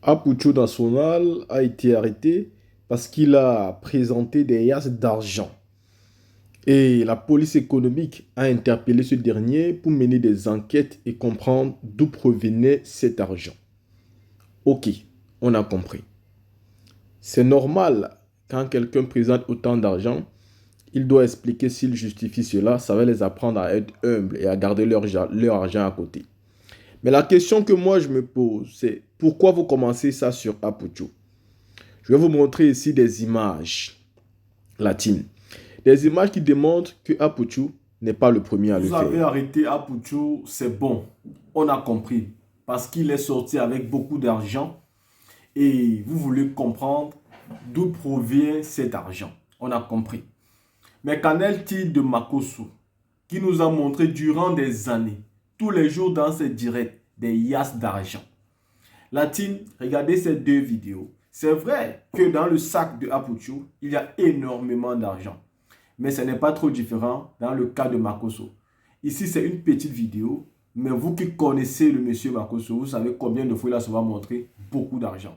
Apucho National a été arrêté parce qu'il a présenté des liasses d'argent. Et la police économique a interpellé ce dernier pour mener des enquêtes et comprendre d'où provenait cet argent. Ok, on a compris. C'est normal, quand quelqu'un présente autant d'argent, il doit expliquer s'il justifie cela, ça va les apprendre à être humbles et à garder leur argent à côté. Mais la question que moi je me pose, c'est pourquoi vous commencez ça sur Apucho? Je vais vous montrer ici des images latines. Des images qui démontrent que Apuchu n'est pas le premier à le Vous avez faire. arrêté Apucho, c'est bon. On a compris. Parce qu'il est sorti avec beaucoup d'argent et vous voulez comprendre d'où provient cet argent. On a compris. Mais qu'en est-il de Makosso qui nous a montré durant des années, tous les jours dans ses directs, des yasses d'argent? Latine, regardez ces deux vidéos. C'est vrai que dans le sac de Apucho, il y a énormément d'argent. Mais ce n'est pas trop différent dans le cas de Makosso. Ici, c'est une petite vidéo, mais vous qui connaissez le monsieur Makosso, vous savez combien de fois il a souvent montré beaucoup d'argent.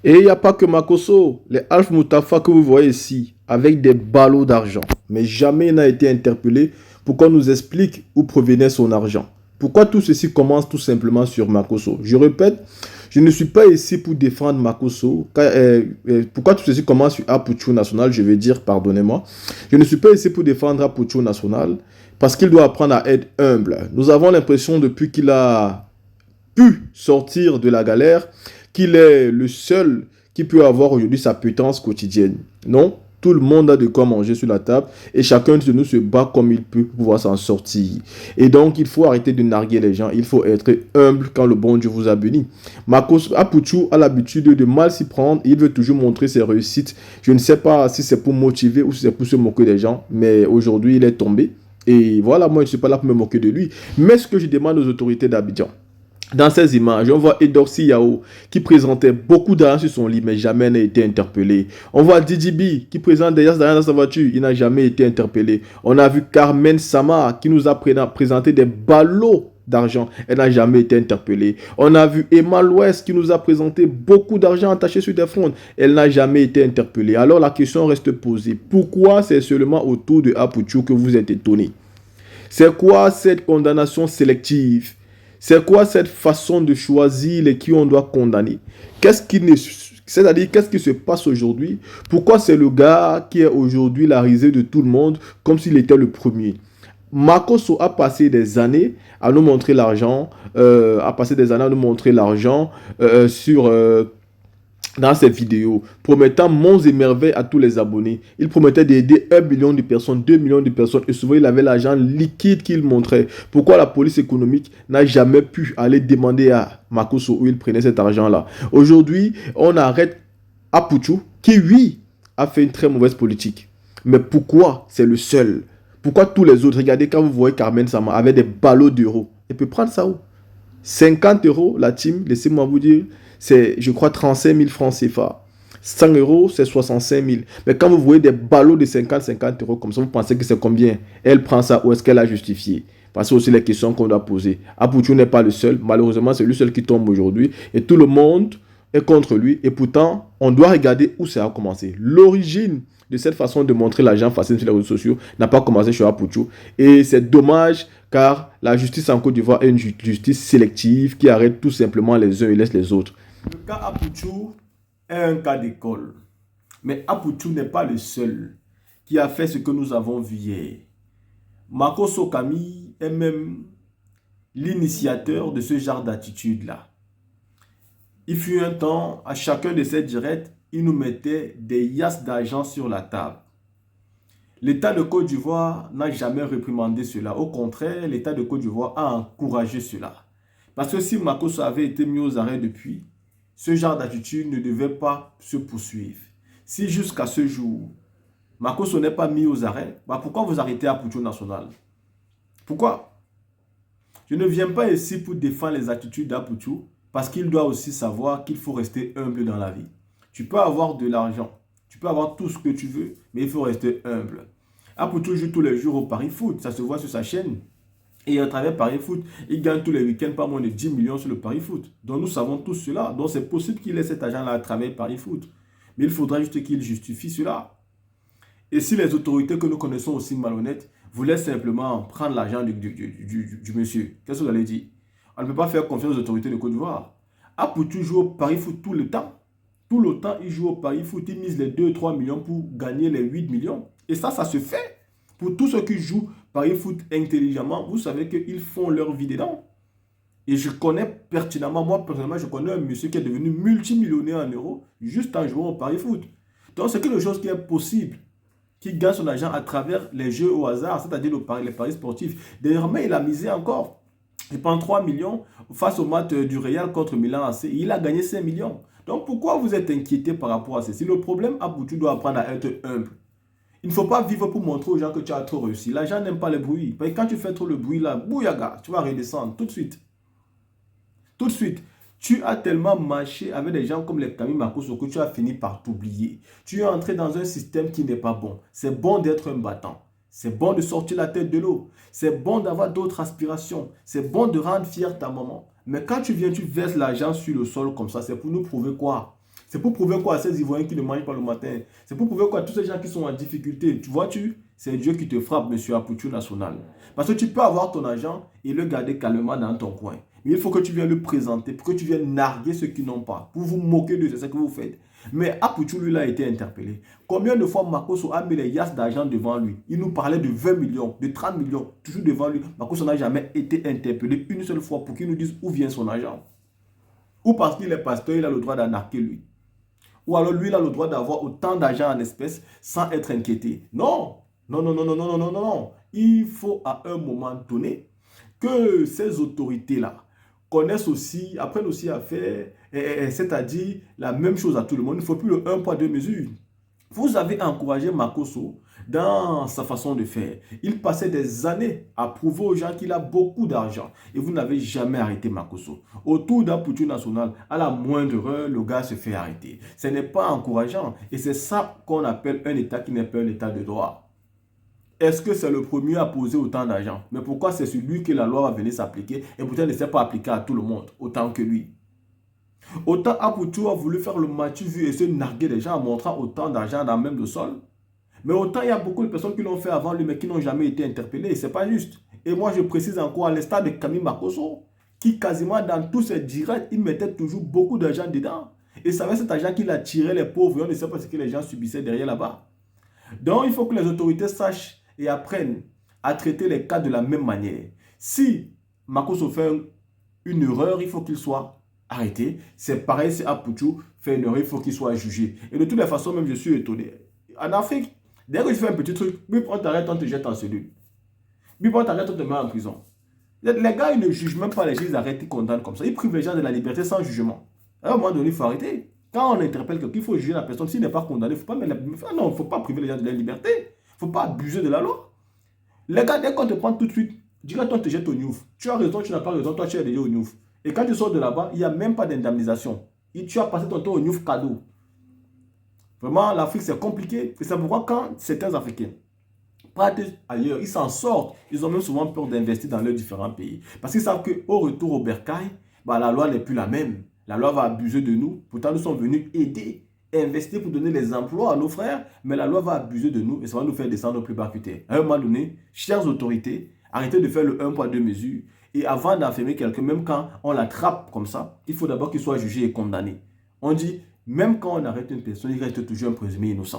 Et il n'y a pas que Makosso, les Alf Mutafa que vous voyez ici, avec des ballots d'argent. Mais jamais il n'a été interpellé pour qu'on nous explique où provenait son argent. Pourquoi tout ceci commence tout simplement sur Makosso? Je répète, je ne suis pas ici pour défendre Makosso. Pourquoi tout ceci commence sur Apuchu National? Je vais dire, pardonnez-moi. Je ne suis pas ici pour défendre Apuchu National parce qu'il doit apprendre à être humble. Nous avons l'impression depuis qu'il a pu sortir de la galère qu'il est le seul qui peut avoir aujourd'hui sa pitance quotidienne. Non, tout le monde a de quoi manger sur la table et chacun de nous se bat comme il peut pour pouvoir s'en sortir. Et donc, il faut arrêter de narguer les gens. Il faut être humble quand le bon Dieu vous a béni. Marcos Apuchu a l'habitude de mal s'y prendre. Il veut toujours montrer ses réussites. Je ne sais pas si c'est pour motiver ou si c'est pour se moquer des gens, mais aujourd'hui, il est tombé. Et voilà, moi, je ne suis pas là pour me moquer de lui. Mais ce que je demande aux autorités d'Abidjan, dans ces images, on voit Edorsi Yao qui présentait beaucoup d'argent sur son lit, mais jamais n'a été interpellé. On voit Didi B qui présente des d'argent dans sa voiture, il n'a jamais été interpellé. On a vu Carmen Sama qui nous a présenté des ballots d'argent, elle n'a jamais été interpellée. On a vu Emma West qui nous a présenté beaucoup d'argent attaché sur des fronts, elle n'a jamais été interpellée. Alors la question reste posée, pourquoi c'est seulement autour de Apuchu que vous êtes étonné? C'est quoi cette condamnation sélective? C'est quoi cette façon de choisir les qui on doit condamner? Qu'est-ce qui ne... C'est-à-dire, qu'est-ce qui se passe aujourd'hui? Pourquoi c'est le gars qui est aujourd'hui la risée de tout le monde comme s'il était le premier? Makoso a passé des années à nous montrer l'argent, sur dans ses vidéos, promettant monts et merveilles à tous les abonnés. Il promettait d'aider 1 million de personnes, 2 millions de personnes, et souvent il avait l'argent liquide qu'il montrait. Pourquoi la police économique n'a jamais pu aller demander à Makosso où il prenait cet argent-là? Aujourd'hui, on arrête Apuchu, qui oui, a fait une très mauvaise politique. Mais pourquoi c'est le seul? Pourquoi tous les autres? Regardez quand vous voyez Carmen Sama avec des ballots d'euros. Il peut prendre ça où? 50 euros la team, laissez-moi vous dire, c'est, je crois, 35 000 francs CFA. 100 euros, c'est 65 000. Mais quand vous voyez des ballots de 50 euros comme ça, vous pensez que c'est combien? Elle prend ça ou est-ce qu'elle a justifié? Parce que c'est aussi les questions qu'on doit poser. Apuchu n'est pas le seul. Malheureusement, c'est lui seul qui tombe aujourd'hui. Et tout le monde est contre lui. Et pourtant, on doit regarder où ça a commencé. L'origine de cette façon de montrer l'argent facile sur les réseaux sociaux n'a pas commencé chez Apuchu. Et c'est dommage car la justice en Côte d'Ivoire est une justice sélective qui arrête tout simplement les uns et laisse les autres. Le cas Apucho est un cas d'école. Mais Apucho n'est pas le seul qui a fait ce que nous avons vu hier. Makosso Kami est même l'initiateur de ce genre d'attitude-là. Il fut un temps, à chacun de ses directs, il nous mettait des yasses d'argent sur la table. L'État de Côte d'Ivoire n'a jamais réprimandé cela. Au contraire, l'État de Côte d'Ivoire a encouragé cela. Parce que si Makosso avait été mis aux arrêts depuis, ce genre d'attitude ne devait pas se poursuivre. Si jusqu'à ce jour, Makosso n'est pas mis aux arrêts, pourquoi vous arrêtez Apucho National? Pourquoi? Je ne viens pas ici pour défendre les attitudes d'Apucho, parce qu'il doit aussi savoir qu'il faut rester humble dans la vie. Tu peux avoir de l'argent, tu peux avoir tout ce que tu veux, mais il faut rester humble. Apucho joue tous les jours au Paris Foot, ça se voit sur sa chaîne. Et à travers Paris Foot, il gagne tous les week-ends pas moins de 10 millions sur le Paris Foot. Donc nous savons tous cela. Donc c'est possible qu'il ait cet argent-là à travers Paris Foot. Mais il faudra juste qu'il justifie cela. Et si les autorités que nous connaissons aussi malhonnêtes voulaient simplement prendre l'argent du monsieur, qu'est-ce que vous allez dire? On ne peut pas faire confiance aux autorités de Côte d'Ivoire. Apoutou joue au Paris Foot tout le temps. Tout le temps, il joue au Paris Foot. Il mise les 2-3 millions pour gagner les 8 millions. Et ça se fait. Pour tous ceux qui jouent Paris Foot intelligemment, vous savez qu'ils font leur vie dedans. Et je connais pertinemment, moi personnellement, je connais un monsieur qui est devenu multimillionnaire en euros juste en jouant au Paris Foot. Donc c'est quelque chose qui est possible, qui gagne son argent à travers les jeux au hasard, c'est-à-dire les paris sportifs. Dernièrement, il a misé encore. Il prend 3 millions face au match du Real contre Milan AC. Il a gagné 5 millions. Donc pourquoi vous êtes inquiété par rapport à ceci? Le problème, tu dois apprendre à être humble. Il ne faut pas vivre pour montrer aux gens que tu as trop réussi. Les gens n'aiment pas le bruit. Parce que quand tu fais trop le bruit là, bouyaga, tu vas redescendre tout de suite. Tout de suite. Tu as tellement marché avec des gens comme les Camille Makosso que tu as fini par t'oublier. Tu es entré dans un système qui n'est pas bon. C'est bon d'être un battant. C'est bon de sortir la tête de l'eau. C'est bon d'avoir d'autres aspirations. C'est bon de rendre fier ta maman. Mais quand tu viens, tu verses l'argent sur le sol comme ça, c'est pour nous prouver quoi? C'est pour prouver quoi à ces Ivoiriens qui ne mangent pas le matin? C'est pour prouver quoi à tous ces gens qui sont en difficulté? Tu vois-tu? C'est Dieu qui te frappe, monsieur Apoutou National. Parce que tu peux avoir ton argent et le garder calmement dans ton coin. Mais il faut que tu viennes le présenter, pour que tu viennes narguer ceux qui n'ont pas, pour vous moquer de ce que vous faites. Mais Apoutou, lui, a été interpellé. Combien de fois Makosso a mis les yas d'argent devant lui? Il nous parlait de 20 millions, de 30 millions, toujours devant lui. Makosso n'a jamais été interpellé une seule fois pour qu'il nous dise où vient son argent. Ou parce qu'il est pasteur, il a le droit d'arnaquer lui. Ou alors lui, il a le droit d'avoir autant d'argent en espèces sans être inquiété. Non, non, non, non, non, non, non, non, non. Il faut à un moment donné que ces autorités-là connaissent aussi, apprennent aussi à faire, c'est-à-dire la même chose à tout le monde. Il ne faut plus le un poids, deux mesures. Vous avez encouragé Makosso dans sa façon de faire. Il passait des années à prouver aux gens qu'il a beaucoup d'argent. Et vous n'avez jamais arrêté Makosso. Autour d'Apoutou National, à la moindre heure, le gars se fait arrêter. Ce n'est pas encourageant. Et c'est ça qu'on appelle un État qui n'est pas un État de droit. Est-ce que c'est le premier à poser autant d'argent? Mais pourquoi c'est sur lui que la loi va venir s'appliquer et pourtant ne s'est pas appliquée à tout le monde, autant que lui? Autant Apoutou a voulu faire le machu vu et se narguer les gens en montrant autant d'argent dans même le sol. Mais autant il y a beaucoup de personnes qui l'ont fait avant lui mais qui n'ont jamais été interpellées. Et ce n'est pas juste. Et moi je précise encore à l'instar de Camille Makosso, qui quasiment dans tous ses directs, il mettait toujours beaucoup d'argent dedans. Et c'est avec cet argent qu'il attirait les pauvres. Et on ne sait pas ce que les gens subissaient derrière là-bas. Donc il faut que les autorités sachent et apprennent à traiter les cas de la même manière. Si Makosso fait une erreur, il faut qu'il soit arrêté. C'est pareil si Apoutou fait une erreur, il faut qu'il soit jugé. Et de toutes les façons, même je suis étonné. En Afrique, dès que tu fais un petit truc, on t'arrête, on te jette en cellule. On t'arrête, on te met en prison. Les gars, ils ne jugent même pas les gens, ils arrêtent, ils condamnent comme ça. Ils privent les gens de la liberté sans jugement. À un moment donné, il faut arrêter. Quand on interpelle quelqu'un, il faut juger la personne. S'il n'est pas condamné, il ne faut pas priver les gens de leur liberté. Il ne faut pas abuser de la loi. Les gars, dès qu'on te prend tout de suite, direct on te jette au Niouf. Tu as raison, tu n'as pas raison, toi tu es déjà au Niouf. Et quand tu sors de là-bas, il n'y a même pas d'indemnisation. Tu as passé ton temps au Niouf cadeau. Vraiment, l'Afrique c'est compliqué. Et c'est pourquoi quand certains Africains partent ailleurs, ils s'en sortent. Ils ont même souvent peur d'investir dans leurs différents pays. Parce qu'ils savent qu'au retour au bercail, la loi n'est plus la même. La loi va abuser de nous. Pourtant, nous sommes venus aider, investir pour donner les emplois à nos frères. Mais la loi va abuser de nous et ça va nous faire descendre au plus bas que terre. À un moment donné, chères autorités, arrêtez de faire le un poids, deux mesures. Et avant d'enfermer quelqu'un, même quand on l'attrape comme ça, il faut d'abord qu'il soit jugé et condamné. On dit, même quand on arrête une personne, il reste toujours un présumé innocent.